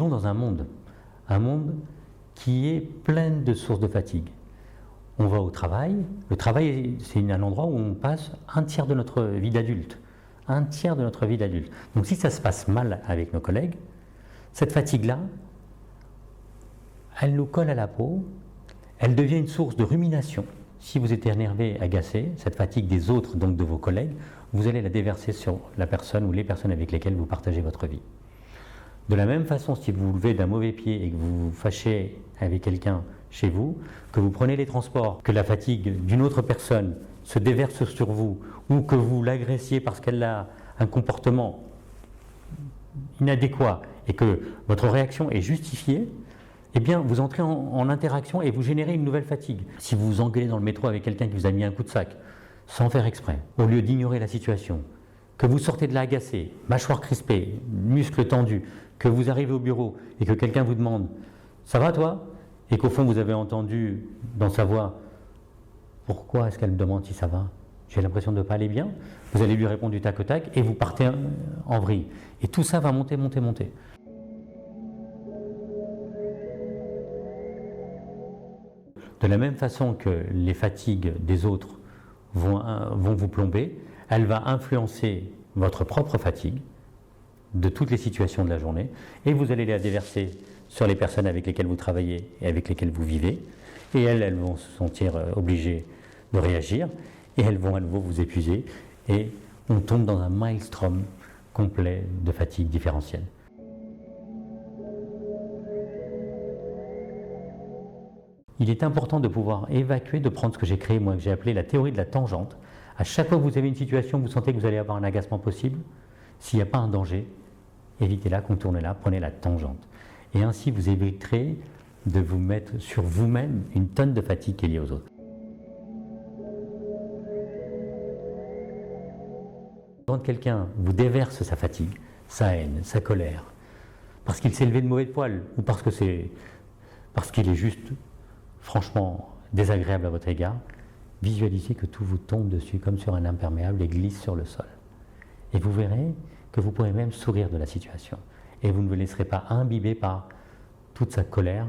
vivons dans un monde qui est plein de sources de fatigue. On va au travail, le travail c'est un endroit où on passe un tiers de notre vie d'adulte. Un tiers de notre vie d'adulte. Donc si ça se passe mal avec nos collègues, cette fatigue-là, elle nous colle à la peau, elle devient une source de rumination. Si vous êtes énervé, agacé, cette fatigue des autres, donc de vos collègues, vous allez la déverser sur la personne ou les personnes avec lesquelles vous partagez votre vie. De la même façon, si vous vous levez d'un mauvais pied et que vous vous fâchez avec quelqu'un chez vous, que vous prenez les transports, que la fatigue d'une autre personne se déverse sur vous, ou que vous l'agressiez parce qu'elle a un comportement inadéquat et que votre réaction est justifiée, eh bien vous entrez en interaction et vous générez une nouvelle fatigue. Si vous vous engueulez dans le métro avec quelqu'un qui vous a mis un coup de sac, sans faire exprès, au lieu d'ignorer la situation, que vous sortez de là agacé, mâchoire crispée, muscles tendus, que vous arrivez au bureau et que quelqu'un vous demande « ça va toi ?» et qu'au fond vous avez entendu dans sa voix « pourquoi est-ce qu'elle me demande si ça va ? J'ai l'impression de ne pas aller bien ?» Vous allez lui répondre du tac au tac et vous partez en vrille. Et tout ça va monter, monter, monter. De la même façon que les fatigues des autres vont vous plomber, elle va influencer votre propre fatigue de toutes les situations de la journée et vous allez la déverser sur les personnes avec lesquelles vous travaillez et avec lesquelles vous vivez. Et elles vont se sentir obligées de réagir et elles vont à nouveau vous épuiser et on tombe dans un maelstrom complet de fatigue différentielle. Il est important de pouvoir évacuer, de prendre ce que j'ai créé, moi, que j'ai appelé la théorie de la tangente. À chaque fois que vous avez une situation où vous sentez que vous allez avoir un agacement possible, s'il n'y a pas un danger, évitez-la, contournez-la, prenez la tangente. Et ainsi, vous éviterez de vous mettre sur vous-même une tonne de fatigue qui est liée aux autres. Quand quelqu'un vous déverse sa fatigue, sa haine, sa colère, parce qu'il s'est levé de mauvais poil, ou parce qu'il est juste franchement désagréable à votre égard, visualisez que tout vous tombe dessus comme sur un imperméable et glisse sur le sol. Et vous verrez que vous pourrez même sourire de la situation. Et vous ne vous laisserez pas imbiber par toute sa colère.